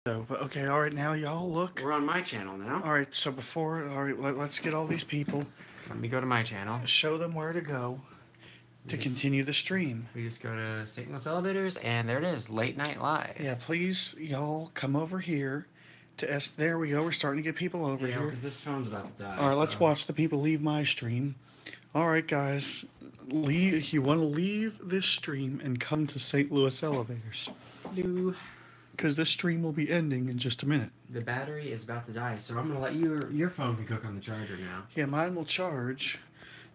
So, but okay, all right, now y'all look. We're on my channel now. All right, so before, all right, let's get all these people, Let me go to my channel. show them where to go to continue the stream. We just go to St. Louis Elevators, and there it is, Late Night Live. Yeah, please, y'all come over here to S. There we go. We're starting to get people over here. Because this phone's about to die. All right, let's watch the people leave my stream. All right, guys, leave. You want to leave this stream and come to St. Louis Elevators. Hello. Because this stream will be ending in just a minute. The battery is about to die, so I'm gonna let your phone can cook on the charger now. Yeah, mine will charge,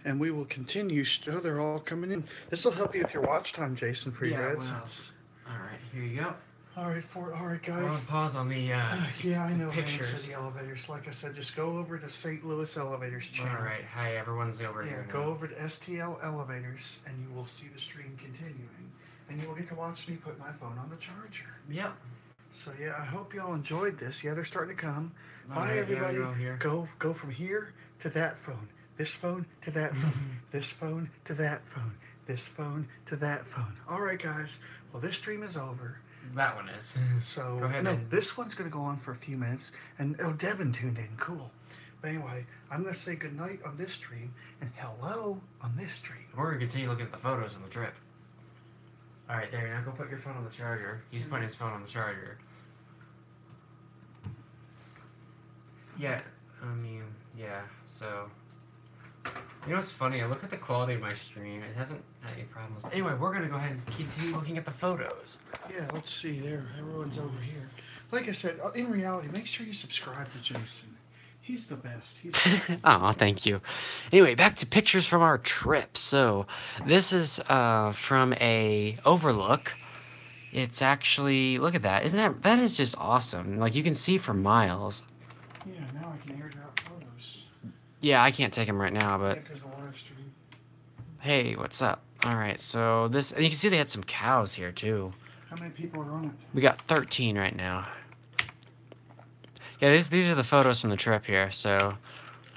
and we will continue. Oh, they're all coming in. This will help you with your watch time, Jason, for your AdSense. All right, here you go. All right, guys. I'm gonna pause on the yeah, I know. pictures. The elevators. Like I said, just go over to St. Louis Elevators channel. All right, hi, everyone's over Yeah, here now. go over to STL Elevators, and you will see the stream continuing, and you will get to watch me put my phone on the charger. Yep. So yeah, I hope y'all enjoyed this. Yeah, they're starting to come. All Bye, right, everybody. here. Go from here to that phone. This phone to that phone. This phone to that phone. This phone to that phone. All right, guys. Well, this stream is over. That one is. So go ahead. No, this one's gonna go on for a few minutes. And oh, Devin tuned in. Cool. But anyway, I'm gonna say goodnight on this stream and hello on this stream. We're gonna continue looking at the photos on the trip. All right, there. Now go put your phone on the charger. He's putting his phone on the charger. Yeah, yeah, so... You know what's funny? I look at the quality of my stream. It hasn't had any problems. But anyway, we're going to go ahead and continue looking at the photos. Yeah, let's see there. Everyone's over here. Like I said, in reality, make sure you subscribe to Jason. He's the best. Aw, thank you. Anyway, back to pictures from our trip. So, this is from a overlook. It's actually... Look at that. That is just awesome. Like, you can see for miles. Yeah, now I can airdrop photos. Yeah, I can't take them right now, but... Yeah, because the live stream. Hey, what's up? Alright, so this... And you can see they had some cows here, too. How many people are on it? We got 13 right now. Yeah, these are the photos from the trip here, so...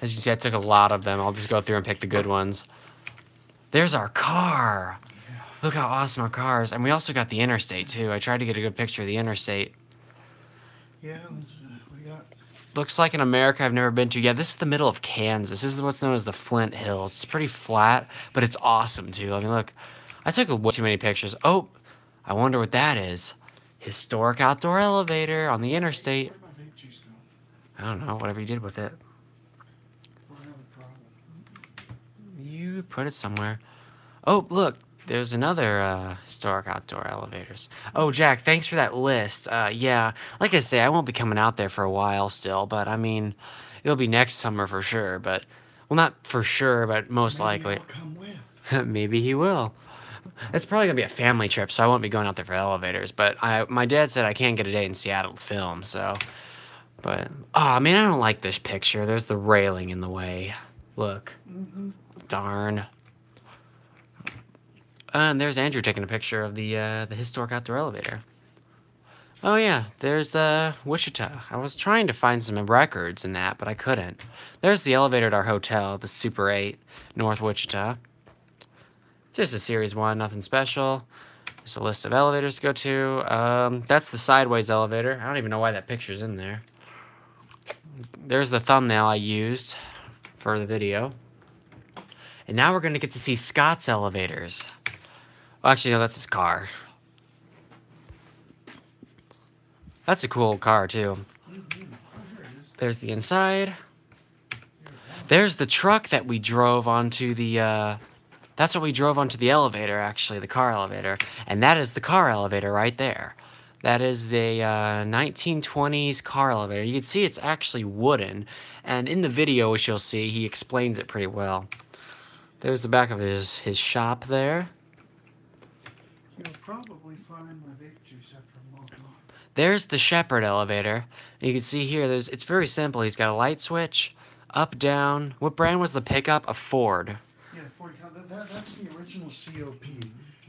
As you can see, I took a lot of them. I'll just go through and pick the good ones. There's our car! Yeah. Look how awesome our car is. And we also got the interstate, too. I tried to get a good picture of the interstate. Yeah, we got... Looks like an America I've never been to. Yeah, this is the middle of Kansas. This is what's known as the Flint Hills. It's pretty flat, but it's awesome, too. I mean, look. I took way too many pictures. Oh, I wonder what that is. Historic outdoor elevator on the interstate. Where'd my vape juice go? I don't know, whatever you did with it. We're having a problem. You put it somewhere. Oh, look. There's another historic outdoor elevators. Oh, Jack, thanks for that list. Yeah, like I say, I won't be coming out there for a while still, but I mean, it'll be next summer for sure, but, well, not for sure, but most likely. Maybe I'll come with. Maybe he will. It's probably gonna be a family trip, so I won't be going out there for elevators, but my dad said I can't get a day in Seattle to film, so, but, oh, man, I don't like this picture. There's the railing in the way. Look. Darn. And there's Andrew taking a picture of the historic outdoor elevator. Oh yeah, there's Wichita. I was trying to find some records in that, but I couldn't. There's the elevator at our hotel, the Super 8, North Wichita. Just a Series 1, nothing special. Just a list of elevators to go to. That's the sideways elevator. I don't even know why that picture's in there. There's the thumbnail I used for the video. And now we're going to get to see Scott's elevators. Well, actually, no, that's his car. That's a cool car, too. There's the inside. There's the truck that we drove onto the, that's what we drove onto the elevator, actually, the car elevator. And that is the car elevator right there. That is the 1920s car elevator. You can see it's actually wooden. And in the video, which you'll see, he explains it pretty well. There's the back of his shop there. You'll probably find my vape juice after I'm walking on. There's the Shepherd elevator. You can see here, it's very simple. He's got a light switch, up, down. What brand was the pickup? A Ford. Yeah, Ford. That's the original COP.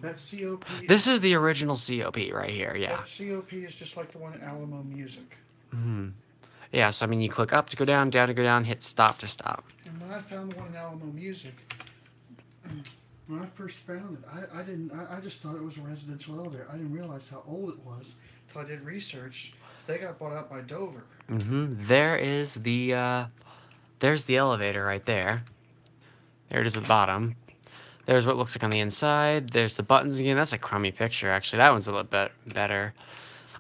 That COP... This is the original COP right here, yeah. That COP is just like the one at Alamo Music. Yeah, so I mean, you click up to go down to go down, hit stop to stop. And when I found the one in Alamo Music... When I first found it, I just thought it was a residential elevator. I didn't realize how old it was until I did research. They got bought out by Dover. There's the elevator right there. There it is at the bottom. There's what it looks like on the inside. There's the buttons again. That's a crummy picture, actually. That one's a little bit better.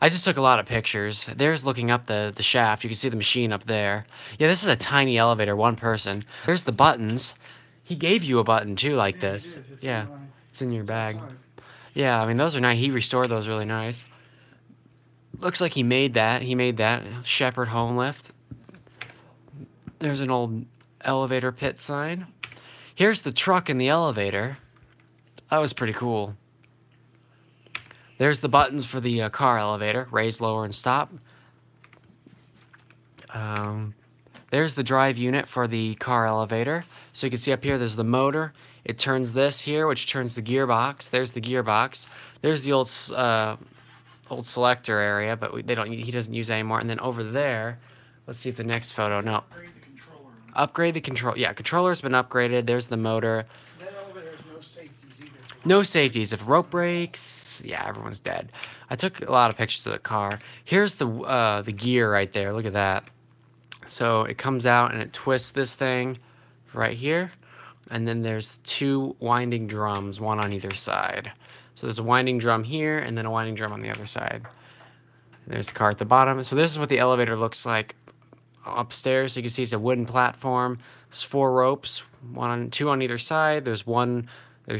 I just took a lot of pictures. There's looking up the shaft. You can see the machine up there. Yeah, this is a tiny elevator, one person. There's the buttons. He gave you a button, too, like Yeah, this. It's Yeah, it's in your bag. outside. Yeah, I mean, those are nice. He restored those really nice. Looks like he made that. He made that. Shepherd home lift. There's an old elevator pit sign. Here's the truck and the elevator. That was pretty cool. There's the buttons for the car elevator. Raise, lower, and stop. There's the drive unit for the car elevator. So you can see up here, there's the motor. It turns this here, which turns the gearbox. There's the gearbox. There's the old selector area, but he doesn't use that anymore. And then over there, let's see if the next photo. No. Upgrade the controller. Upgrade the control. Yeah, controller's been upgraded. There's the motor. That elevator has no safeties either. No safeties. If a rope breaks, yeah, everyone's dead. I took a lot of pictures of the car. Here's the gear right there. Look at that. So it comes out and it twists this thing right here. And then there's two winding drums, one on either side. So there's a winding drum here and then a winding drum on the other side. And there's the car at the bottom. So this is what the elevator looks like upstairs. So you can see it's a wooden platform. There's 4 ropes, two on either side. There's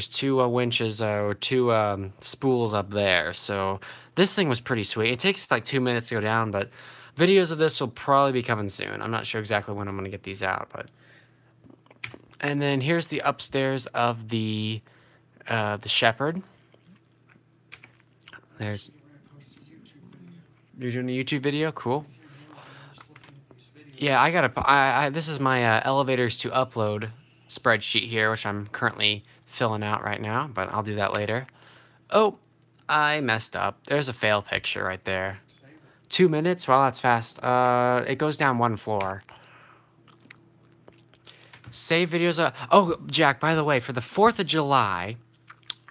two winches or two spools up there. So this thing was pretty sweet. It takes like 2 minutes to go down, but videos of this will probably be coming soon. I'm not sure exactly when I'm going to get these out, but. And then here's the upstairs of the Shepherd. There's. You're doing a YouTube video? Cool. Yeah, this is my elevators to upload spreadsheet here, which I'm currently filling out right now, but I'll do that later. Oh, I messed up. There's a fail picture right there. 2 minutes? Well, that's fast. It goes down 1 floor. Save videos. Oh, Jack, by the way, for the 4th of July,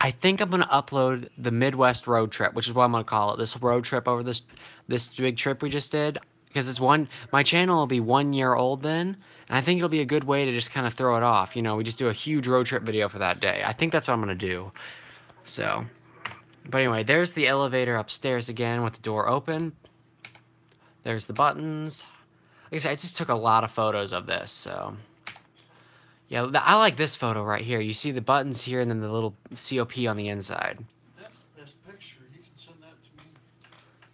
I think I'm going to upload the Midwest road trip, which is what I'm going to call it. This road trip over this big trip we just did. Because my channel will be 1 year old then. And I think it'll be a good way to just kind of throw it off. You know, we just do a huge road trip video for that day. I think that's what I'm going to do. So, but anyway, there's the elevator upstairs again with the door open. There's the buttons. Like I said, I just took a lot of photos of this, so. Yeah, I like this photo right here. You see the buttons here and then the little COP on the inside. That's the best picture. You can send that to me.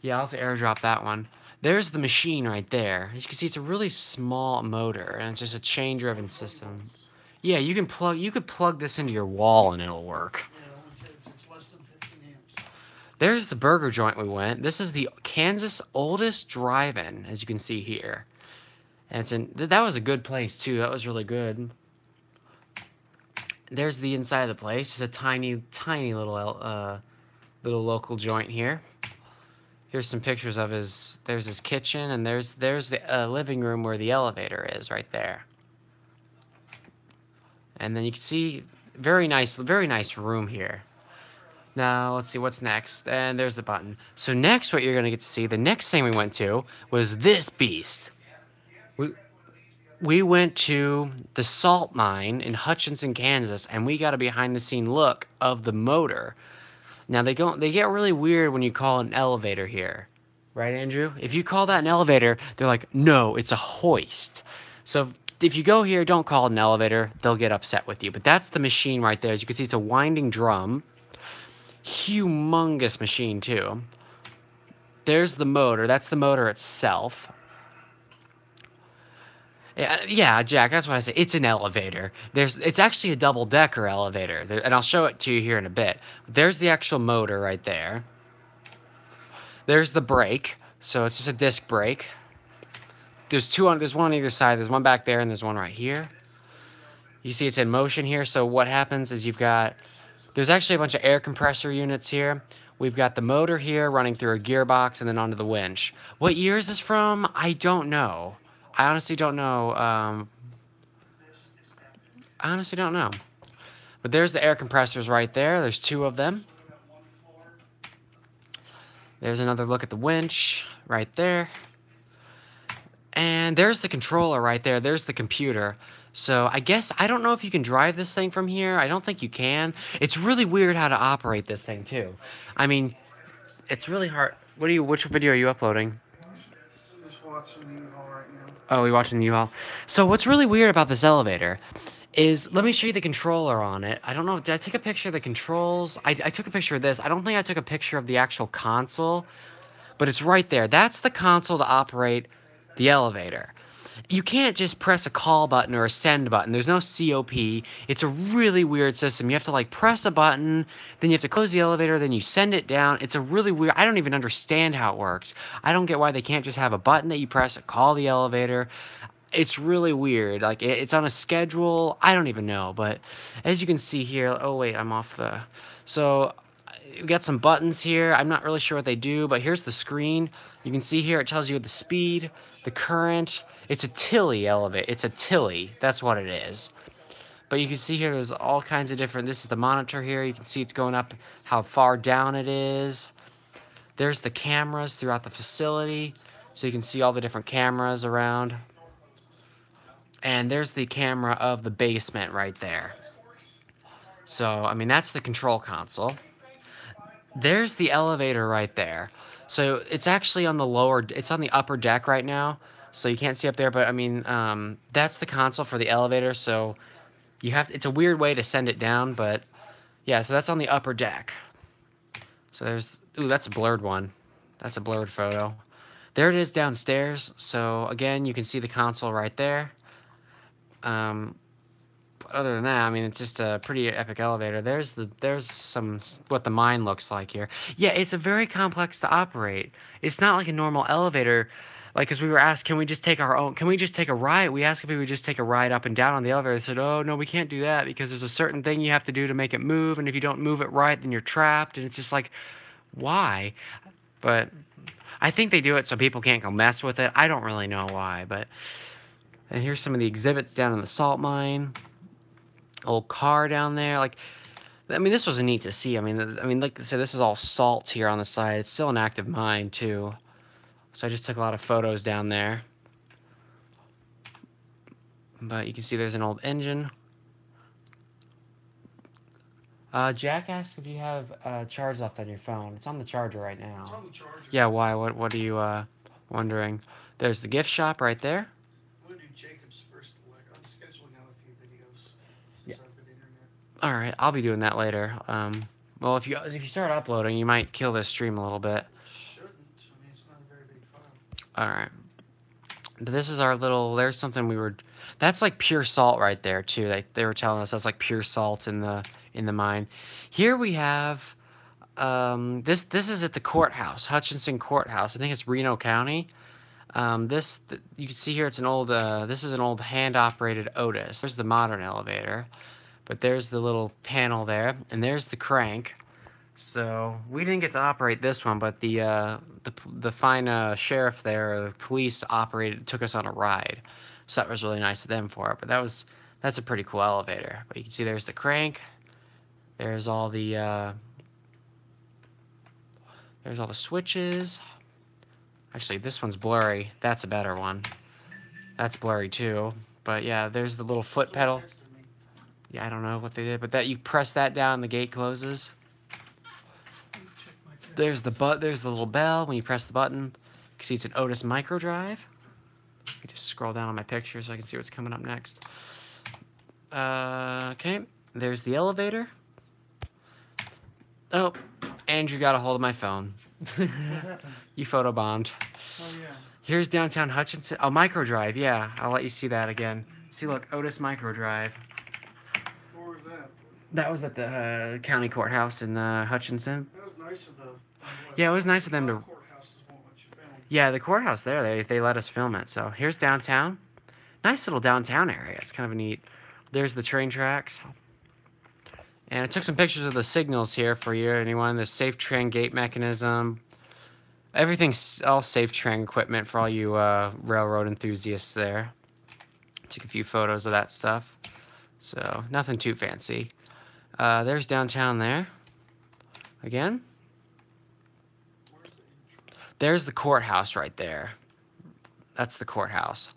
Yeah, I'll have to airdrop that one. There's the machine right there. As you can see, it's a really small motor, and it's just a chain-driven system. Yeah, you could plug this into your wall and it'll work. Yeah, it's less than 15 amps. There's the burger joint we went. This is the Kansas oldest drive-in, as you can see here. And that was a good place too. That was really good. There's the inside of the place. Just a tiny, tiny little local joint here. Here's some pictures of there's his kitchen, and there's the living room where the elevator is right there. And then you can see very nice room here. Now, let's see what's next. And there's the button. So next, what you're going to get to see, the next thing we went to was this beast. We went to the salt mine in Hutchinson, Kansas, and we got a behind-the-scene look of the motor. Now, they get really weird when you call it an elevator here. Right, Andrew? If you call that an elevator, they're like, no, it's a hoist. So if you go here, don't call it an elevator. They'll get upset with you. But that's the machine right there. As you can see, it's a winding drum. Humongous machine, too. There's the motor. That's the motor itself. Yeah, Jack, that's what I say. It's an elevator. It's actually a double-decker elevator, and I'll show it to you here in a bit. There's the actual motor right there. There's the brake, so it's just a disc brake. There's one on either side. There's one back there, and there's one right here. You see it's in motion here, so what happens is there's actually a bunch of air compressor units here. We've got the motor here running through a gearbox and then onto the winch. What year is this from? I don't know. I honestly don't know. But there's the air compressors right there. There's 2 of them. There's another look at the winch right there. And there's the controller right there. There's the computer. So I guess, I don't know if you can drive this thing from here. I don't think you can. It's really weird how to operate this thing too. I mean, it's really hard. Which video are you uploading? I'm just watching the U-Haul right now. Oh, you're watching the U-Haul. So what's really weird about this elevator is, let me show you the controller on it. I don't know, did I take a picture of the controls? I took a picture of this. I don't think I took a picture of the actual console, but it's right there. That's the console to operate the elevator. You can't just press a call button or a send button. There's no COP. It's a really weird system. You have to like press a button, then you have to close the elevator, then you send it down. It's a really weird, I don't even understand how it works. I don't get why they can't just have a button that you press to call the elevator. It's really weird. Like, it's on a schedule. I don't even know. But as you can see here, oh wait, I'm off the, so we got some buttons here. I'm not really sure what they do, but here's the screen. You can see here it tells you the speed, the current. It's a Tilly elevator. It's a Tilly. That's what it is. But you can see here there's all kinds of different, this is the monitor here. You can see it's going up, how far down it is. There's the cameras throughout the facility. So you can see all the different cameras around. And there's the camera of the basement right there. So, I mean, that's the control console. There's the elevator right there. So it's actually on the it's on the upper deck right now. So you can't see up there, but I mean, that's the console for the elevator. So you have to, it's a weird way to send it down, but yeah, so that's on the upper deck. So there's, ooh, that's a blurred one. That's a blurred photo. There it is downstairs. So again, you can see the console right there. But other than that, I mean, it's just a pretty epic elevator. There's some, what the mine looks like here. Yeah, it's a very complex to operate. It's not like a normal elevator. Like, because we were asked, can we just take a ride? We asked if we would just take a ride up and down on the elevator. They said, oh, no, we can't do that because there's a certain thing you have to do to make it move. And if you don't move it right, then you're trapped. And it's just like, why? But I think they do it so people can't go mess with it. I don't really know why, but... And here's some of the exhibits down in the salt mine. Old car down there. Like, I mean, this was neat to see. I mean, like I said, this is all salt here on the side. It's still an active mine, too. So I just took a lot of photos down there. But you can see there's an old engine. Jack asked if you have charge left on your phone. It's on the charger right now. It's on the charger. Yeah, why? What are you wondering? There's the gift shop right there. I'm going to do Jacob's first. I'm scheduling out a few videos Yeah. since I've been internet. All right, I'll be doing that later. Well, if you start uploading, you might kill this stream a little bit. Shouldn't. I mean, it's not a very big file. All right. But this is our little, there's something we were, that's like pure salt right there too. They were telling us that's like pure salt in the mine. Here we have, this is at the courthouse, Hutchinson Courthouse. I think it's Reno County. You can see here it's an old, this is an old hand-operated Otis. There's the modern elevator, but there's the little panel there, and there's the crank. So we didn't get to operate this one, but the fine sheriff there, or the police took us on a ride. So that was really nice of them for it. But that's a pretty cool elevator. But you can see there's the crank. There's all the switches. Actually, this one's blurry. That's a better one. That's blurry too. But yeah, there's the little foot pedal. Yeah, I don't know what they did, but you press that down, the gate closes. There's the little bell when you press the button. You can see it's an Otis micro drive. You can just scroll down on my picture so I can see what's coming up next. Okay, there's the elevator. Oh, Andrew got a hold of my phone. What happened? You photobombed. Oh, yeah. Here's downtown Hutchinson. Oh, micro drive, yeah. I'll let you see that again. See, look, Otis micro drive. Where was that? That was at the county courthouse in Hutchinson. That was nice of the... Yeah, it was nice of them to... Courthouses won't let you film. Yeah, the courthouse there, they let us film it. So here's downtown. Nice little downtown area. It's kind of neat. There's the train tracks. And I took some pictures of the signals here for you, anyone. The safe train gate mechanism. Everything's all safe train equipment for all you railroad enthusiasts there. Took a few photos of that stuff. So, nothing too fancy. There's downtown there. Again. Where's the There's the courthouse right there. That's the courthouse.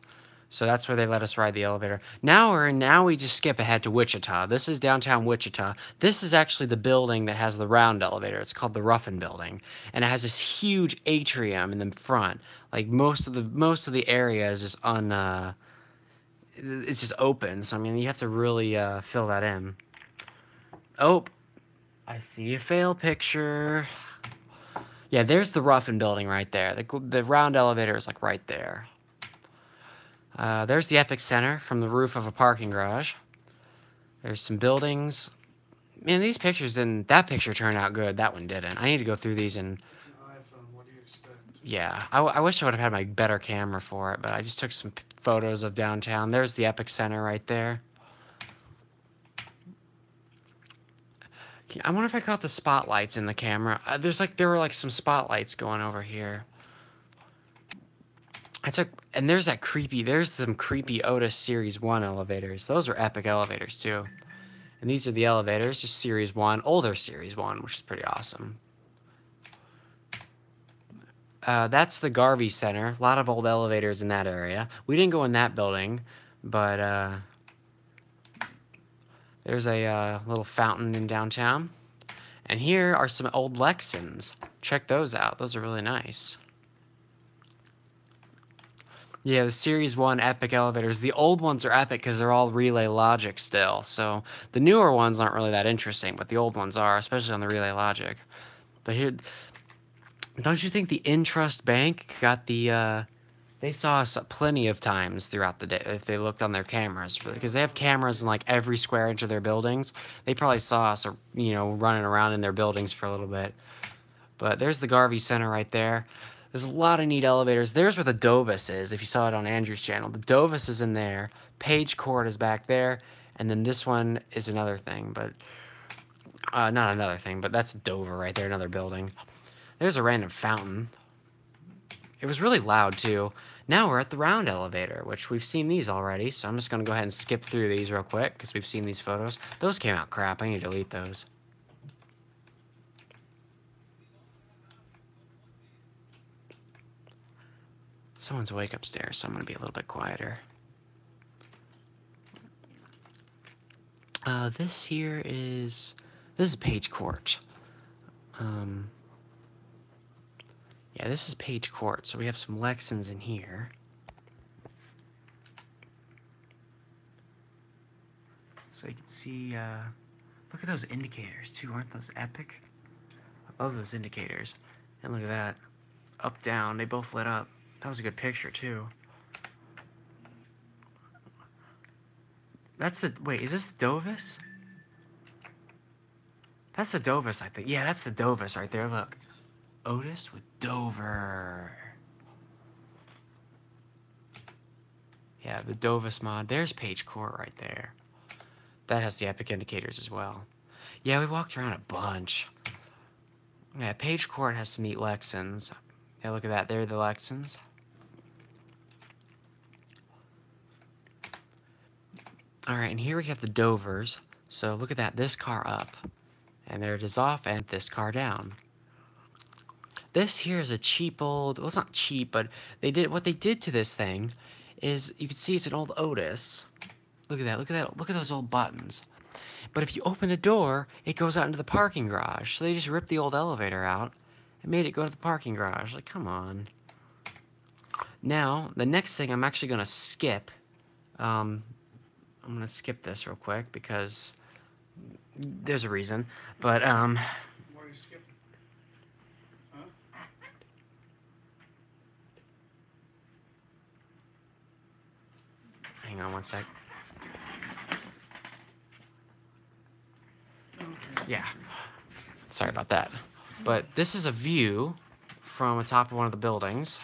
So that's where they let us ride the elevator. Now we just skip ahead to Wichita. This is downtown Wichita. This is actually the building that has the round elevator. It's called the Ruffin Building, and it has this huge atrium in the front. Like most of the area is just it's just open. So I mean, you have to really fill that in. Oh, I see a fail picture. Yeah, there's the Ruffin Building right there. The round elevator is like right there. There's the Epic Center from the roof of a parking garage. There's some buildings. Man, these pictures didn't... That picture turned out good. That one didn't. I need to go through these and... It's an iPhone. What do you expect? Yeah, I wish I would have had my better camera for it, but I just took some photos of downtown. There's the Epic Center right there. I wonder if I caught the spotlights in the camera. There were like some spotlights going over here. And there's some creepy Otis Series 1 elevators. Those are epic elevators too. And these are the elevators, just Series 1, older Series 1, which is pretty awesome. That's the Garvey Center. A lot of old elevators in that area. We didn't go in that building, but there's a little fountain in downtown. And here are some old Lexans. Check those out. Those are really nice. Yeah, the Series 1 epic elevators. The old ones are epic because they're all relay logic still. So the newer ones aren't really that interesting, but the old ones are, especially on the relay logic. But here, don't you think the Intrust Bank got the... They saw us plenty of times throughout the day if they looked on their cameras. Because they have cameras in like every square inch of their buildings. They probably saw us, running around in their buildings for a little bit. But there's the Garvey Center right there. There's a lot of neat elevators. There's where the Dovis is, if you saw it on Andrew's channel. The Dovis is in there. Page Court is back there. And then this one is another thing, but... not another thing, but that's Dover right there, another building. There's a random fountain. It was really loud, too. Now we're at the round elevator, which we've seen these already, so I'm just going to go ahead and skip through these real quick, because we've seen these photos. Those came out crap. I need to delete those. Someone's awake upstairs, so I'm going to be a little bit quieter. This is Page Court. Yeah, this is Page Court, so we have some Lexans in here. So you can see, look at those indicators, too. Aren't those epic? I love those indicators. And look at that. Up, down, they both lit up. That was a good picture, too. Wait, is this the Dovis? That's the Dovis, I think. Yeah, that's the Dovis right there, look. Otis with Dover. Yeah, the Dovis mod. There's Page Court right there. That has the epic indicators as well. Yeah, we walked around a bunch. Yeah, Page Court has some neat Lexans. Yeah, look at that. There are the Lexans. Alright, and here we have the Dovers. So look at that. This car up. And there it is off, and this car down. This here is a cheap old... Well, it's not cheap, but what they did to this thing is... You can see it's an old Otis. Look at that. Look at that. Look at those old buttons. But if you open the door, it goes out into the parking garage. So they just ripped the old elevator out and made it go to the parking garage. Like, come on. Now, the next thing I'm actually going to skip... I'm going to skip this real quick because there's a reason. But, Why are you skipping? Huh? Hang on one sec. Okay. Yeah. Sorry about that. But this is a view from the top of one of the buildings.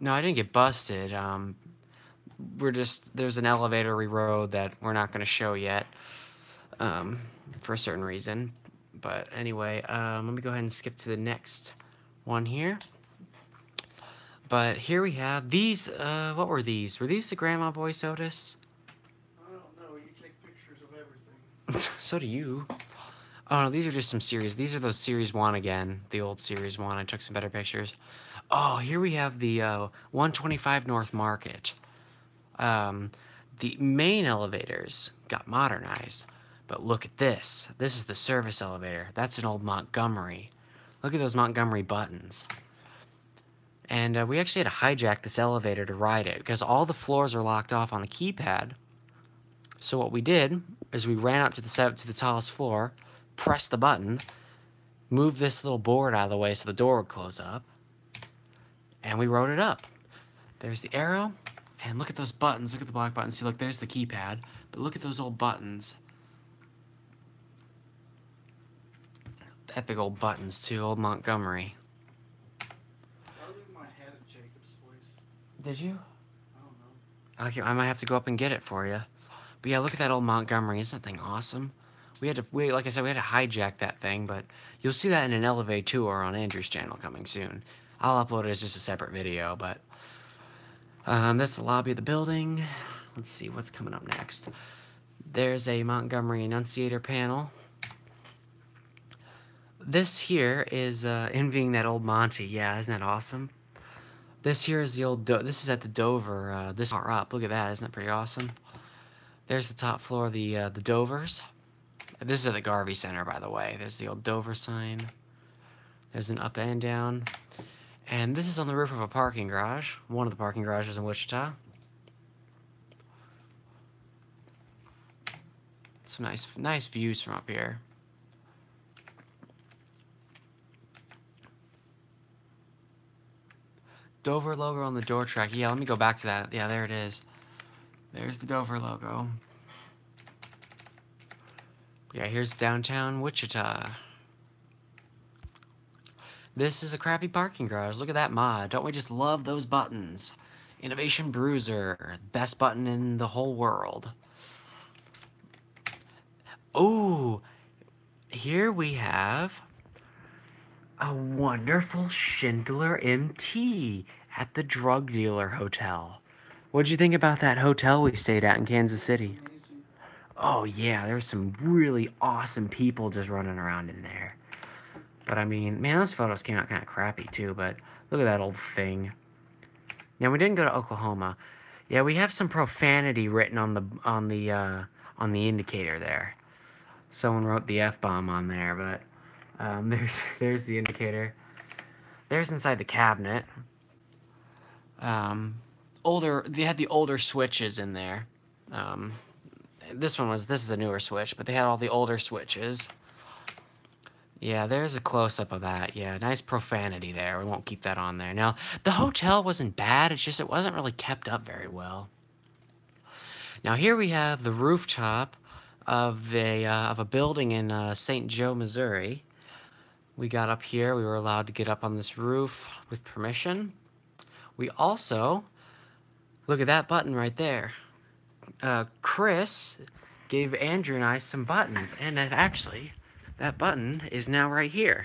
No, I didn't get busted. There's an elevator we rode that we're not going to show yet, for a certain reason. But anyway, let me go ahead and skip to the next one here. But here we have these, what were these? Were these the Grandma Voice Otis? I don't know. You take pictures of everything. So do you. Oh no, these are just some series. These are those series 1 again. The old series 1. I took some better pictures. Oh, here we have the 125 North Market. The main elevators got modernized. But look at this. This is the service elevator. That's an old Montgomery. Look at those Montgomery buttons. And we actually had to hijack this elevator to ride it because all the floors are locked off on the keypad. So what we did is we ran up to the tallest floor, pressed the button, moved this little board out of the way so the door would close up, and we rode it up. There's the arrow, and look at those buttons. Look at the black buttons. See, look, there's the keypad, but look at those old buttons. Epic old buttons, too. Old Montgomery. I leave my head at Jacob's place. Did you? I don't know. Okay, I might have to go up and get it for you. But yeah, look at that old Montgomery. Isn't that thing awesome? Like I said, we had to hijack that thing, but you'll see that in an Elevate tour on Andrew's channel coming soon. I'll upload it as just a separate video, but that's the lobby of the building. Let's see what's coming up next. There's a Montgomery Annunciator panel. This here is envying that old Monty. Yeah, isn't that awesome? This here is the old, this is at the Dover, this far up. Look at that, isn't that pretty awesome? There's the top floor of the Dovers. This is at the Garvey Center, by the way. There's the old Dover sign. There's an up and down. And this is on the roof of a parking garage. One of the parking garages in Wichita. Some nice views from up here. Dover logo on the door track. Yeah, let me go back to that. Yeah, there it is. There's the Dover logo. Yeah, here's downtown Wichita. This is a crappy parking garage. Look at that mod. Don't we just love those buttons? Innovation Bruiser. Best button in the whole world. Oh, here we have a wonderful Schindler MT at the Drug Dealer Hotel. What'd you think about that hotel we stayed at in Kansas City? Oh yeah, there's some really awesome people just running around in there. But I mean, man, those photos came out kind of crappy too, but look at that old thing. Now, we didn't go to Oklahoma. Yeah, we have some profanity written on the indicator there. Someone wrote the F-bomb on there, but there's the indicator. There's inside the cabinet. They had the older switches in there. This is a newer switch, but they had all the older switches. Yeah, there's a close-up of that. Yeah, nice profanity there. We won't keep that on there. Now, the hotel wasn't bad. It's just it wasn't really kept up very well. Now, here we have the rooftop of a building in St. Joe, Missouri. We got up here. We were allowed to get up on this roof with permission. We also, look at that button right there. Chris gave Andrew and I some buttons, and actually, that button is now right here.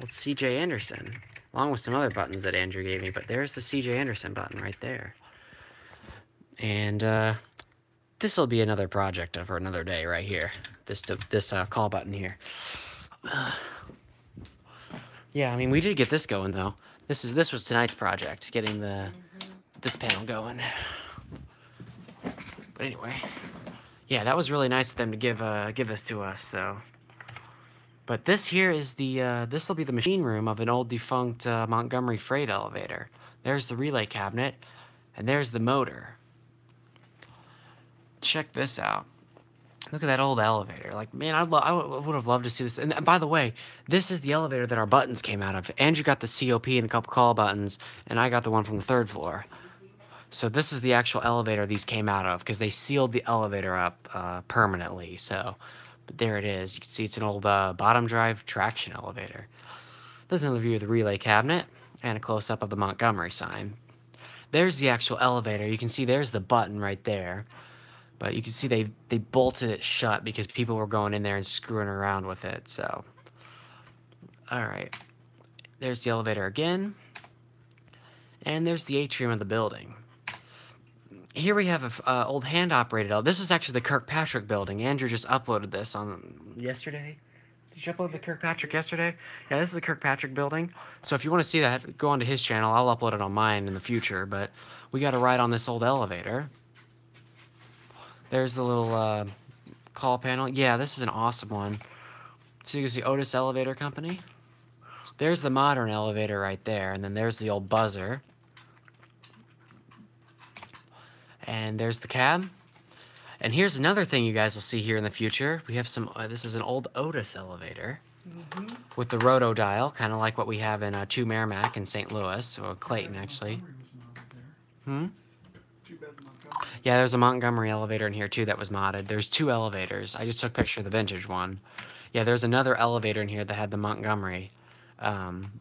Old C.J. Anderson, along with some other buttons that Andrew gave me, but there's the C.J. Anderson button right there. And this will be another project for another day right here. This call button here. Yeah, I mean, we did get this going though. This was tonight's project, getting this panel going. But anyway, yeah, that was really nice of them to give this to us. So, but this here is this will be the machine room of an old defunct Montgomery freight elevator. There's the relay cabinet, and there's the motor. Check this out. Look at that old elevator. Like, man, I would have loved to see this. And by the way, this is the elevator that our buttons came out of. Andrew got the COP and a couple call buttons, and I got the one from the 3rd floor. So this is the actual elevator these came out of, because they sealed the elevator up permanently. So, but there it is. You can see it's an old bottom drive traction elevator. There's another view of the relay cabinet and a close-up of the Montgomery sign. There's the actual elevator. You can see there's the button right there. But you can see they bolted it shut because people were going in there and screwing around with it. So, all right. There's the elevator again. And there's the atrium of the building. here we have a old hand-operated elevator. This is actually the Kirkpatrick building. Andrew just uploaded this on yesterday. Did you upload the Kirkpatrick yesterday? Yeah, this is the Kirkpatrick building. So if you want to see that, go onto his channel. I'll upload it on mine in the future. But we got to ride on this old elevator. There's the little call panel. Yeah, this is an awesome one. So you can see Otis Elevator Company. There's the modern elevator right there, and then there's the old buzzer. And there's the cab. And here's another thing you guys will see here in the future. We have some, this is an old Otis elevator with the roto dial, kind of like what we have in 2 Merrimack in St. Louis, or Clayton, actually. Yeah, there's a Montgomery elevator in here, too, that was modded. There's 2 elevators. I just took a picture of the vintage one. Yeah, there's another elevator in here that had the Montgomery.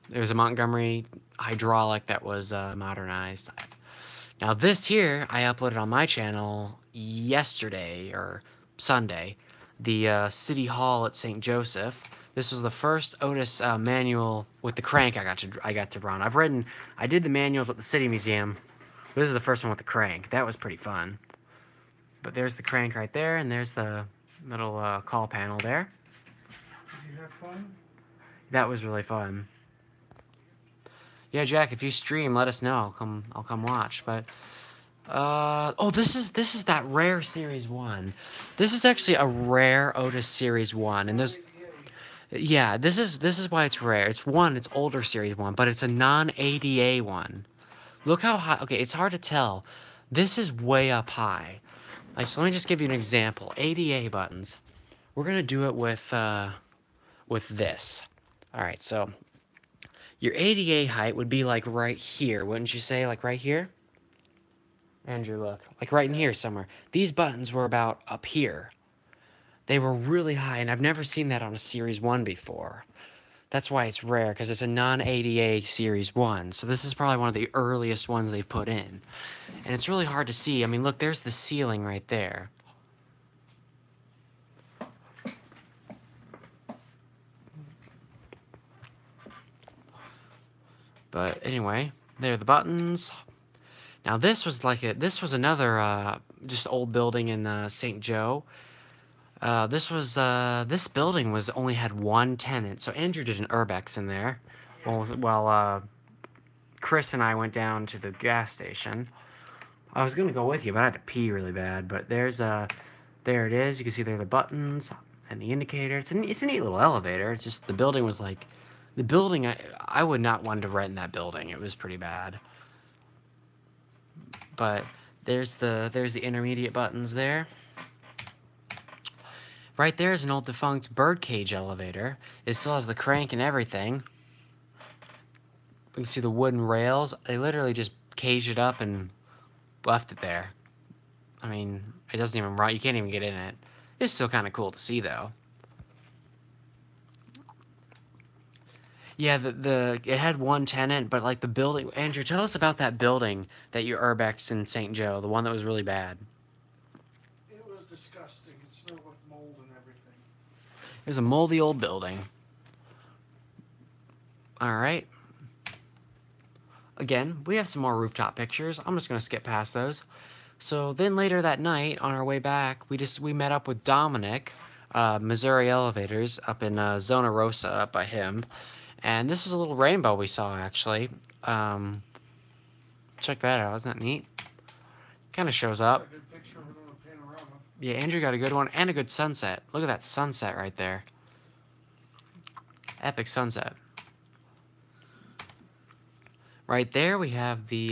There's a Montgomery hydraulic that was modernized. Now this here, I uploaded on my channel yesterday, or Sunday, the City Hall at St. Joseph. This was the first Otis manual with the crank I got to run. I did the manuals at the City Museum, but this is the first one with the crank. That was pretty fun. But there's the crank right there, and there's the little call panel there. Did you have fun? That was really fun. Yeah, Jack, if you stream, let us know. I'll come watch. But oh, this is that rare Series 1. This is actually a rare Otis Series 1, and there's yeah, this is why it's rare. It's older Series 1, but it's a non-ADA one. Look how high. Okay, it's hard to tell. This is way up high. Like, so let me just give you an example. ADA buttons. We're gonna do it with this. All right, so your ADA height would be like right here, wouldn't you say? Like right here? Andrew, look. Like right in here somewhere. These buttons were about up here. They were really high, and I've never seen that on a Series 1 before. That's why it's rare, because it's a non-ADA Series 1. So this is probably one of the earliest ones they've put in. And it's really hard to see. I mean, look, there's the ceiling right there. But anyway, there are the buttons. Now this was another just old building in St. Joe. This building only had 1 tenant. So Andrew did an urbex in there, while Chris and I went down to the gas station. I was gonna go with you, but I had to pee really bad. But there it is. You can see there are the buttons and the indicator. It's a neat little elevator. It's just the building was like. The building, I would not want to rent in that building. It was pretty bad. But there's the intermediate buttons there. Right there is an old defunct birdcage elevator. It still has the crank and everything. You can see the wooden rails. They literally just caged it up and left it there. I mean, it doesn't even run. You can't even get in it. It's still kind of cool to see, though. Yeah, it had 1 tenant, but like the building. Andrew, tell us about that building that you urbexed in St. Joe, the one that was really bad. It was disgusting. It smelled like mold and everything. It was a moldy old building. All right. Again, we have some more rooftop pictures. I'm just gonna skip past those. So then later that night, on our way back, we met up with Dominic, Missouri Elevators, up in Zona Rosa, up by him. And this was a little rainbow we saw, actually. Check that out. Isn't that neat? Kind of shows up. A good picture of it on a panorama. Yeah, Andrew got a good one and a good sunset. Look at that sunset right there. Epic sunset. Right there we have the,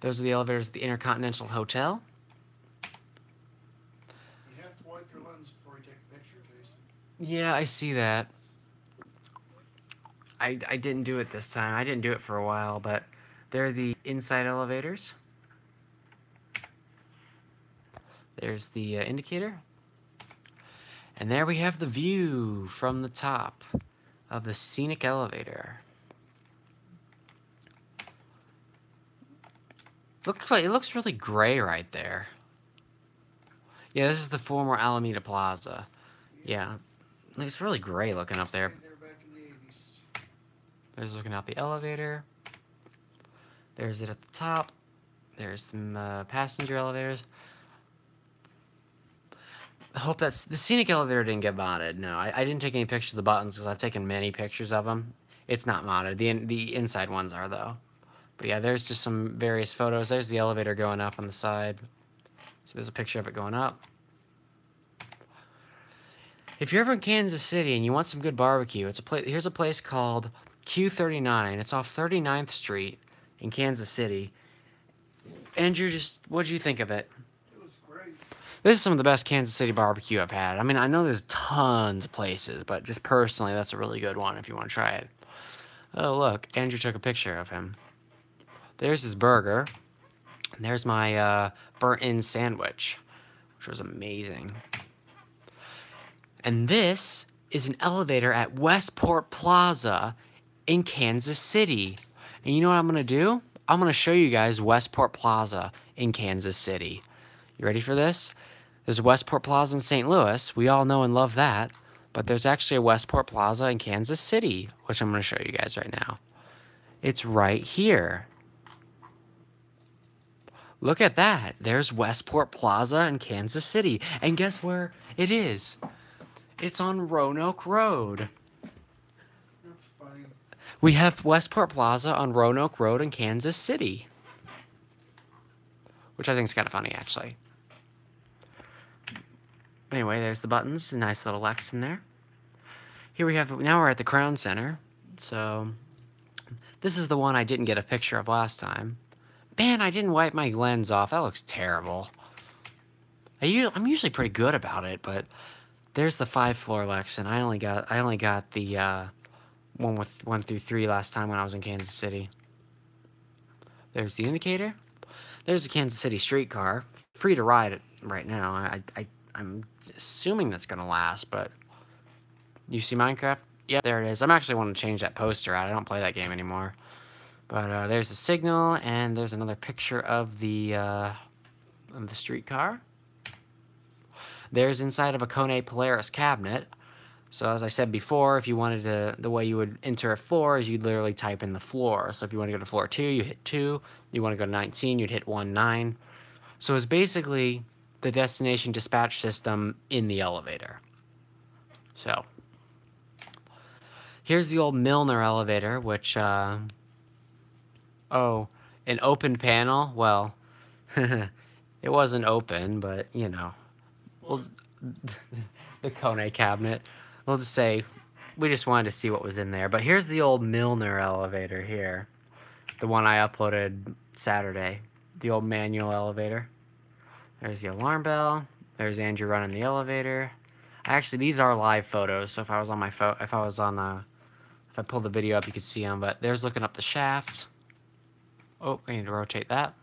those are the elevators at the Intercontinental Hotel. You have to wipe your lens before you take a picture, Jason. Yeah, I see that. I didn't do it this time. I didn't do it for a while, but they're the inside elevators. There's the indicator. And there we have the view from the top of the scenic elevator. It looks really gray right there. Yeah, this is the former Alameda Plaza. Yeah, it's really gray looking up there. There's looking out the elevator. There's it at the top. There's some passenger elevators. I hope that's... The scenic elevator didn't get modded. No, I didn't take any pictures of the buttons because I've taken many pictures of them. It's not modded. The inside ones are, though. But yeah, there's just some various photos. There's the elevator going up on the side. So there's a picture of it going up. If you're ever in Kansas City and you want some good barbecue, here's a place called Q39. It's off 39th Street in Kansas City. Andrew, what'd you think of it? It was great. This is some of the best Kansas City barbecue I've had. I mean, I know there's tons of places, but just personally, that's a really good one if you want to try it. Oh, look, Andrew took a picture of him. There's his burger. And there's my burnt-in sandwich, which was amazing. And this is an elevator at Westport Plaza in Kansas City. And you know what I'm going to do? I'm going to show you guys Westport Plaza in Kansas City. You ready for this? There's Westport Plaza in St. Louis. We all know and love that. But there's actually a Westport Plaza in Kansas City, which I'm going to show you guys right now. It's right here. Look at that. There's Westport Plaza in Kansas City. And guess where it is? It's on Roanoke Road. That's funny. We have Westport Plaza on Roanoke Road in Kansas City. Which I think is kind of funny, actually. Anyway, there's the buttons. A nice little Lex in there. Here we have, now we're at the Crown Center. So, this is the one I didn't get a picture of last time. Man, I didn't wipe my lens off. That looks terrible. I'm usually pretty good about it, but there's the 5-floor Lex, and I only got the one with 1 through 3 last time when I was in Kansas City. There's the indicator. There's the Kansas City streetcar. Free to ride it right now. I'm assuming that's gonna last, but you see Minecraft? Yeah, there it is. I'm actually want to change that poster out. I don't play that game anymore. But there's the signal, and there's another picture of the streetcar. There's inside of a Kone Polaris cabinet. So as I said before, if you wanted to, the way you would enter a floor is you'd literally type in the floor. So if you want to go to floor 2, you hit 2. You want to go to 19, you'd hit 19. So it's basically the destination dispatch system in the elevator. So here's the old Milner elevator, which, oh, an open panel? Well, it wasn't open, but, you know, the Kone cabinet. We'll just say we just wanted to see what was in there. But here's the old Milner elevator here. The one I uploaded Saturday. The old manual elevator. There's the alarm bell. There's Andrew running the elevator. Actually, these are live photos, so if I was on my phone, if I pulled the video up, you could see them. But there's looking up the shaft. Oh, I need to rotate that.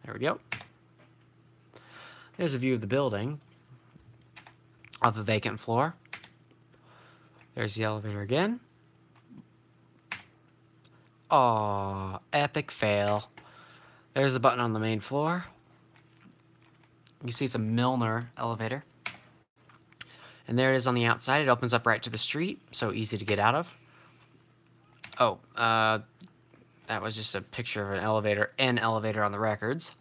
There we go. There's a view of the building, of the vacant floor. There's the elevator again. Aw, epic fail. There's the button on the main floor. You see it's a Milner elevator. And there it is on the outside. It opens up right to the street, so easy to get out of. Oh, that was just a picture of an elevator on the records.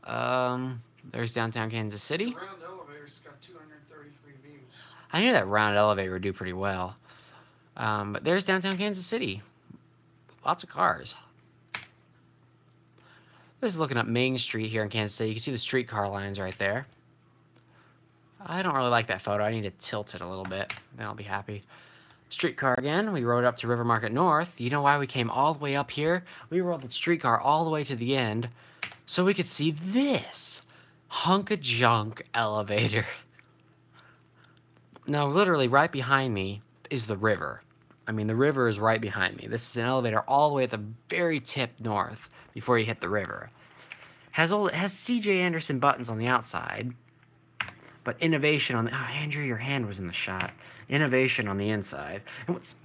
There's downtown Kansas City. The round elevator's got 233 views. I knew that round elevator would do pretty well. But there's downtown Kansas City. Lots of cars. This is looking up Main Street here in Kansas City. You can see the streetcar lines right there. I don't really like that photo. I need to tilt it a little bit. Then I'll be happy. Streetcar again. We rode up to River Market North. You know why we came all the way up here? We rode the streetcar all the way to the end so we could see this hunk of junk elevator. Now, literally right behind me is the river. I mean, the river is right behind me. This is an elevator all the way at the very tip north before you hit the river. It has C.J. Anderson buttons on the outside, but innovation on the... Oh, Andrew, your hand was in the shot. Innovation on the inside. And what's...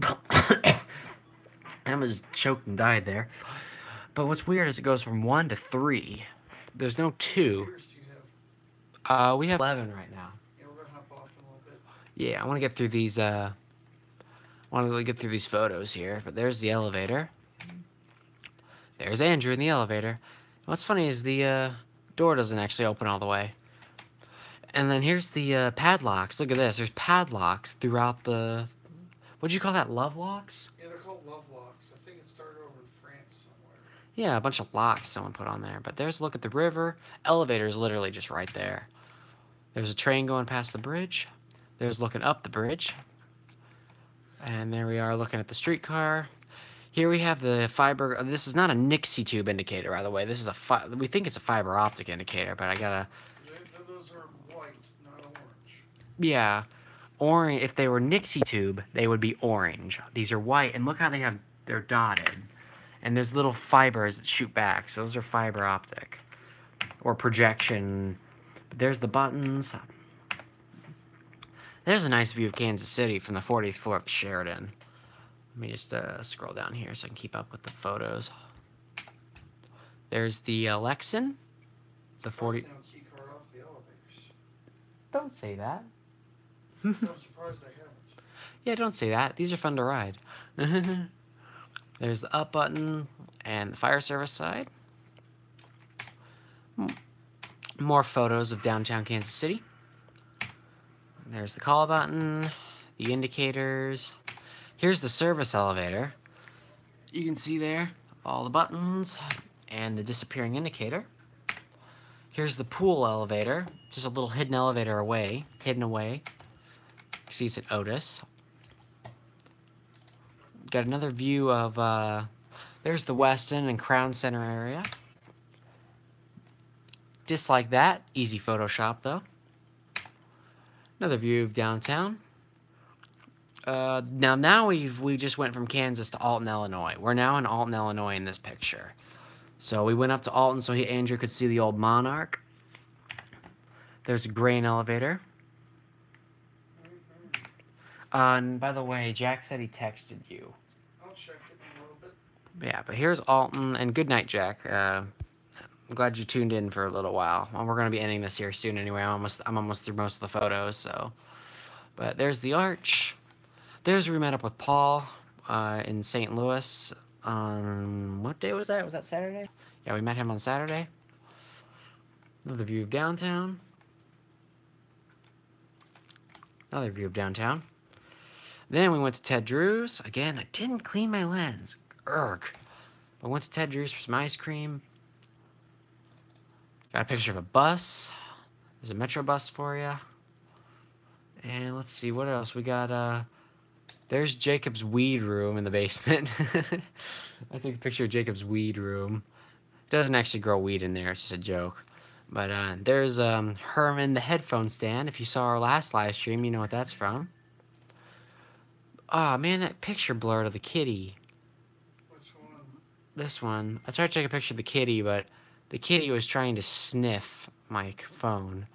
Emma's choked and died there. But what's weird is it goes from 1 to 3. There's no 2. We have 11 right now. Yeah, we're gonna hop off in a little bit. Yeah, I want to get through these, photos here. But there's the elevator. There's Andrew in the elevator. What's funny is the door doesn't actually open all the way. And then here's the padlocks. Look at this. There's padlocks throughout the... What'd you call that? Love locks? Yeah, they're called love locks. I think it started over in France somewhere. Yeah, a bunch of locks someone put on there. But there's a look at the river. Elevator's literally just right there. There's a train going past the bridge. There's looking up the bridge. And there we are looking at the streetcar. Here we have the fiber. This is not a Nixie tube indicator, by the way. This is we think it's a fiber optic indicator, but I gotta... Those are white, not orange. Yeah. Orange. If they were Nixie tube, they would be orange. These are white, and look how they're dotted. And there's little fibers that shoot back. So those are fiber optic. Or projection. But there's the buttons. There's a nice view of Kansas City from the 40th floor of the Sheraton. Let me just scroll down here so I can keep up with the photos. There's the Lexan. The 40... Key card off the elevators. Don't say that. So I'm surprised they haven't. Yeah, don't say that. These are fun to ride. There's the up button and the fire service side. More photos of downtown Kansas City. There's the call button, the indicators. Here's the service elevator. You can see there all the buttons and the disappearing indicator. Here's the pool elevator, just a little hidden elevator hidden away. You see it's at Otis. Got another view of, there's the Westin and Crown Center area. Just like that, easy Photoshop though. Another view of downtown. Now we just went from Kansas to Alton, Illinois. We're now in Alton, Illinois in this picture. So we went up to Alton so Andrew could see the old Monarch. There's a grain elevator. And by the way, Jack said he texted you. I'll check it in a little bit. Yeah, but here's Alton, and good night, Jack. I'm glad you tuned in for a little while. Well, we're gonna be ending this here soon anyway. I'm almost through most of the photos. So, but there's the arch. There's where we met up with Paul in St. Louis. What day was that? Was that Saturday? Yeah, we met him on Saturday. Another view of downtown. Another view of downtown. Then we went to Ted Drew's. Again, I didn't clean my lens. Urgh. I went to Ted Drew's for some ice cream. Got a picture of a bus. There's a Metro bus for you. And let's see, what else? We got, there's Jacob's weed room in the basement. I took a picture of Jacob's weed room. Doesn't actually grow weed in there, it's just a joke. But there's Herman, the headphone stand. If you saw our last live stream, you know what that's from. Oh man, that picture blurred of the kitty. Which one? This one. I tried to take a picture of the kitty, but the kitty was trying to sniff my phone.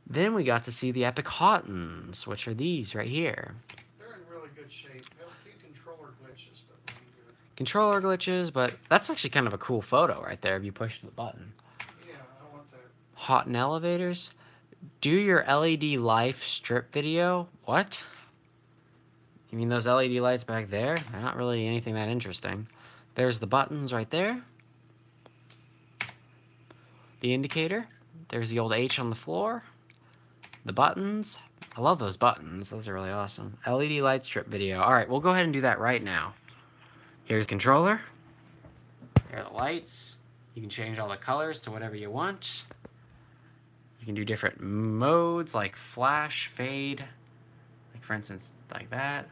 Then we got to see the Epic Hottons, which are these right here. They're in really good shape. They have a few controller glitches, but really good. Controller glitches, but that's actually kind of a cool photo right there if you push the button. Yeah, I want that. Hotton elevators. Do your LED life strip video? What? You mean those LED lights back there? They're not really anything that interesting. There's the buttons right there. The indicator. There's the old H on the floor. The buttons. I love those buttons. Those are really awesome. LED light strip video. Alright, we'll go ahead and do that right now. Here's the controller. Here are the lights. You can change all the colors to whatever you want. You can do different modes like flash, fade. Like for instance, like that.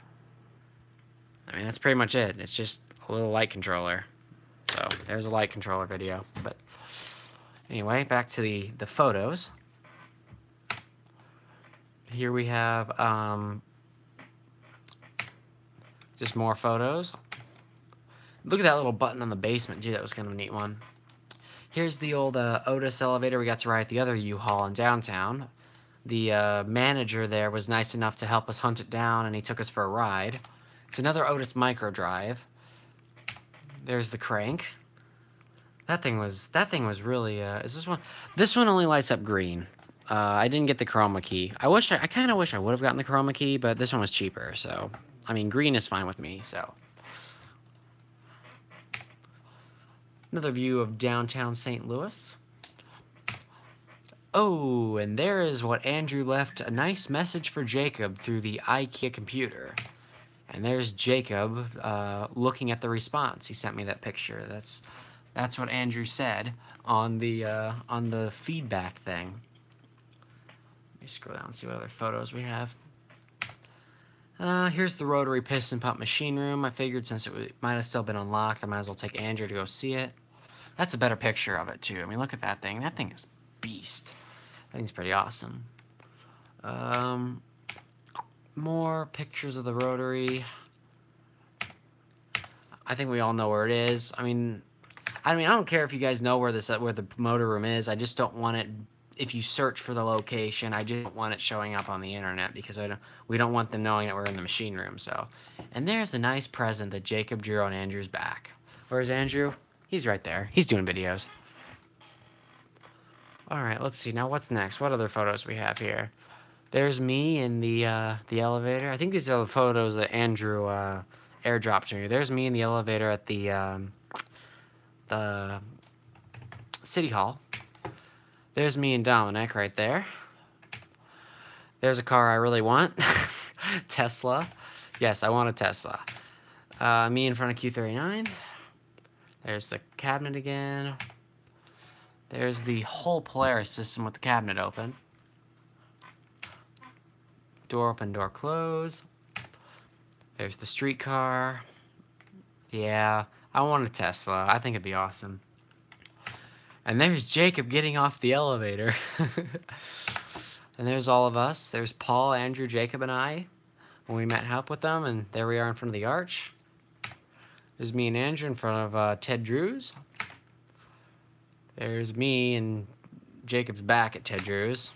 I mean, that's pretty much it. It's just a little light controller. So there's a light controller video. But anyway, back to the photos. Here we have just more photos. Look at that little button on the basement, too. That was kind of a neat one. Here's the old Otis elevator we got to ride at the other U-Haul in downtown. The manager there was nice enough to help us hunt it down, and he took us for a ride. It's another Otis micro drive. There's the crank. That thing was really. Is this one? This one only lights up green. I didn't get the chroma key. I kind of wish I would have gotten the chroma key, but this one was cheaper. So, I mean, green is fine with me. So. Another view of downtown St. Louis. Oh, and there is what Andrew left, a nice message for Jacob through the IKEA computer. And there's Jacob looking at the response. He sent me that picture. That's what Andrew said on the feedback thing. Let me scroll down and see what other photos we have. Here's the rotary piston pump machine room. I figured since it might have still been unlocked, I might as well take Andrew to go see it. That's a better picture of it too. I mean, look at that thing. That thing is beast. That thing's pretty awesome. More pictures of the rotary. I think we all know where it is. I mean, I don't care if you guys know where the motor room is. I just don't want it. If you search for the location, I just don't want it showing up on the internet because we don't want them knowing that we're in the machine room. So, and there's a nice present that Jacob drew on Andrew's back. Where's Andrew? He's right there. He's doing videos. All right, let's see. Now what's next? What other photos we have here? There's me in the elevator. I think these are the photos that Andrew airdropped to me. There's me in the elevator at the City Hall. There's me and Dominic right there. There's a car I really want. Tesla. Yes, I want a Tesla. Me in front of Q39. There's the cabinet again. There's the whole Polaris system with the cabinet open. Door open, door close. There's the streetcar. Yeah, I want a Tesla. I think it'd be awesome. And there's Jacob getting off the elevator. And there's all of us. There's Paul, Andrew, Jacob, and I when we met up with them. And there we are in front of the arch. There's me and Andrew in front of Ted Drew's. There's me and Jacob's back at Ted Drew's.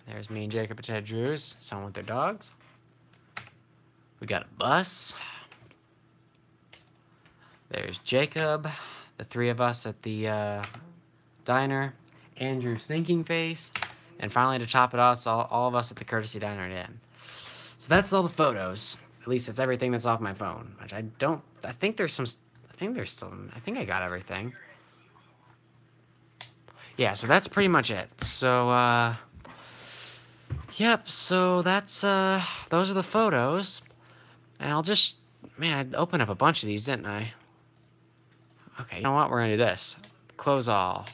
There's me and Jacob at Ted Drew's. Someone with their dogs. We got a bus. There's Jacob. The three of us at the diner. Andrew's thinking face. And finally, to top it off, all of us at the Courtesy Diner Inn. So that's all the photos. At least it's everything that's off my phone. Which I think there's some... I think I got everything. Yeah, so that's pretty much it. So, yep, so that's, those are the photos. And I'll just, man, I opened up a bunch of these, didn't I? Okay, you know what? We're gonna do this. Close all.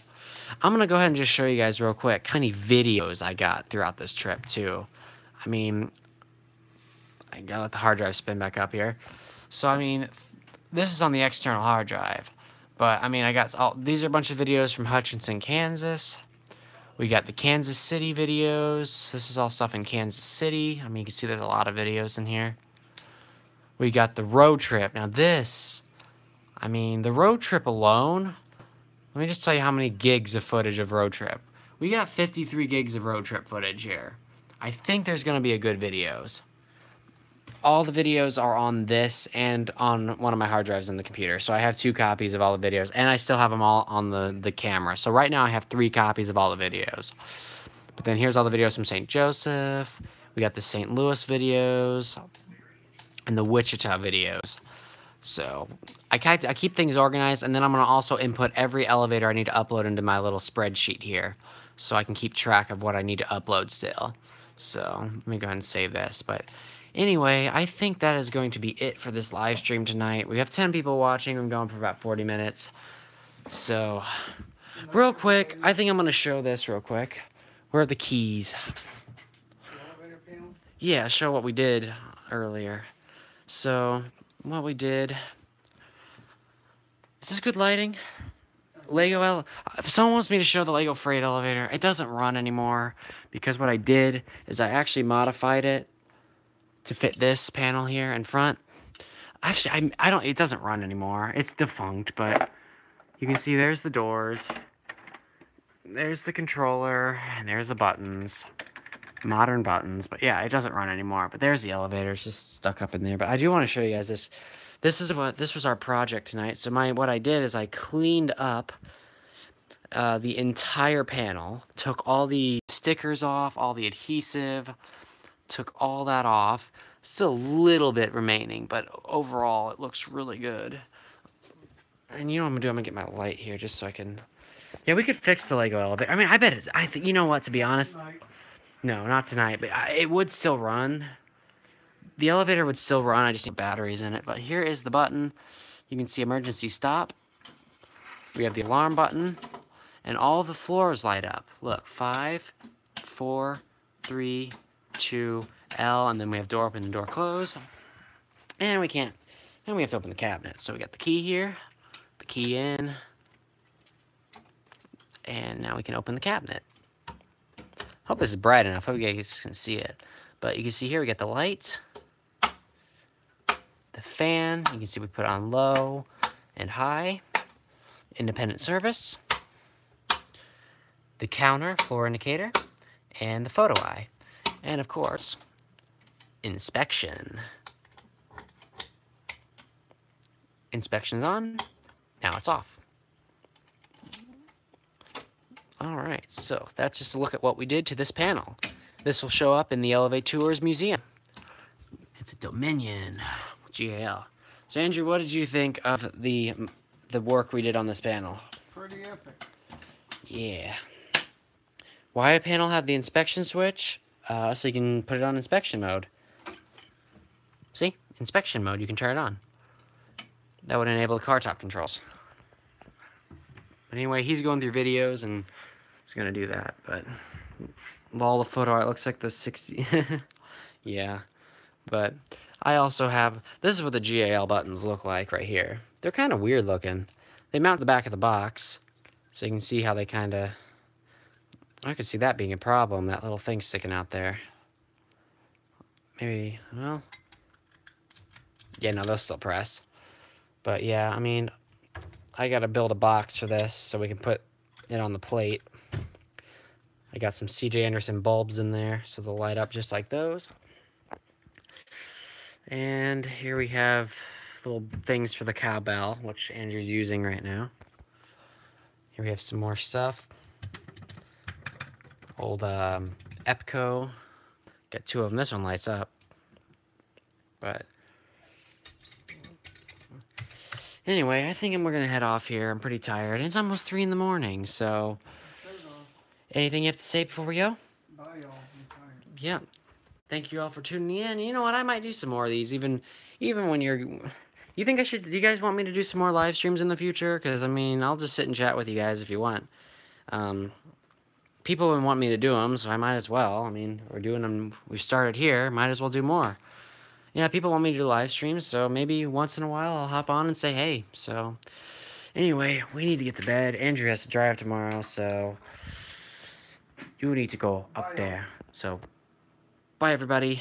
I'm gonna go ahead and just show you guys real quick how many videos I got throughout this trip, too. I mean, I gotta let the hard drive spin back up here. So, I mean, this is on the external hard drive. But, I mean, these are a bunch of videos from Hutchinson, Kansas. We got the Kansas City videos. This is all stuff in Kansas City. I mean, you can see there's a lot of videos in here. We got the road trip. Now this, I mean, the road trip alone, let me just tell you how many gigs of footage of road trip. We got 53 gigs of road trip footage here. I think there's going to be a good videos. All the videos are on this and on one of my hard drives on the computer. So I have 2 copies of all the videos, and I still have them all on the camera. So right now I have 3 copies of all the videos. But then here's all the videos from St. Joseph. We got the St. Louis videos and the Wichita videos. So I keep things organized, and then I'm going to also input every elevator I need to upload into my little spreadsheet here so I can keep track of what I need to upload still. So let me go ahead and save this. But anyway, I think that is going to be it for this live stream tonight. We have 10 people watching. I'm going for about 40 minutes. So, real quick, I think I'm going to show this real quick. Where are the keys? Yeah, show what we did earlier. So, what we did... Is this good lighting? If someone wants me to show the Lego freight elevator, it doesn't run anymore. Because what I did is I actually modified it to fit this panel here in front. Actually, it doesn't run anymore. It's defunct, but you can see there's the doors. There's the controller, and there's the buttons. Modern buttons, but yeah, it doesn't run anymore. But there's the elevator, it's just stuck up in there. But I do want to show you guys this. This was our project tonight. So what I did is I cleaned up the entire panel, took all the stickers off, all the adhesive, took all that off. Still a little bit remaining, but overall it looks really good. And you know what I'm gonna do? I'm gonna get my light here just so I can... Yeah, we could fix the Lego elevator. I mean, I bet it's... You know what, to be honest? No, not tonight, but it would still run. The elevator would still run, I just need batteries in it. But here is the button. You can see emergency stop. We have the alarm button. And all the floors light up. Look, 5, 4, 3, 2, L, and then we have door open and door close. And we can't... And we have to open the cabinet. So we got the key here, the key in, and now we can open the cabinet. Hope this is bright enough. Hope you guys can see it. But you can see here we got the lights, the fan. You can see we put it on low and high. Independent service, the counter, floor indicator, and the photo eye. And of course, inspection. Inspection's on. Now it's off. Alright, so that's just a look at what we did to this panel. This will show up in the Elevate Tours Museum. It's a Dominion GAL. So Andrew, what did you think of the work we did on this panel? Pretty epic. Yeah. Why a panel have the inspection switch? So you can put it on inspection mode. See? Inspection mode, you can turn it on. That would enable the car top controls. But anyway, he's going through videos and he's gonna do that. But all the photo art looks like the 60. Yeah. But I also have, this is what the GAL buttons look like right here. They're kind of weird looking. They mount the back of the box, so you can see how they kind of, I could see that being a problem, that little thing sticking out there. Maybe, well, yeah, no, they'll still press. But yeah, I mean, I gotta build a box for this so we can put it on the plate. I got some C.J. Anderson bulbs in there, so they'll light up just like those. And here we have little things for the cowbell, which Andrew's using right now. Here we have some more stuff. Old Epco. Got 2 of them. This one lights up. But anyway, I think we're going to head off here. I'm pretty tired. And it's almost 3 in the morning, so... Anything you have to say before we go? Bye, y'all. I'm tired. Yeah. Thank you all for tuning in. You know what? I might do some more of these, even when you're... You think I should... Do you guys want me to do some more live streams in the future? Because, I mean, I'll just sit and chat with you guys if you want. People would want me to do them, so I might as well. I mean, we're doing them... We've started here. Might as well do more. Yeah, people want me to do live streams, so maybe once in a while I'll hop on and say hey. So, anyway, we need to get to bed. Andrew has to drive tomorrow, so... You need to go up there. So, bye, everybody.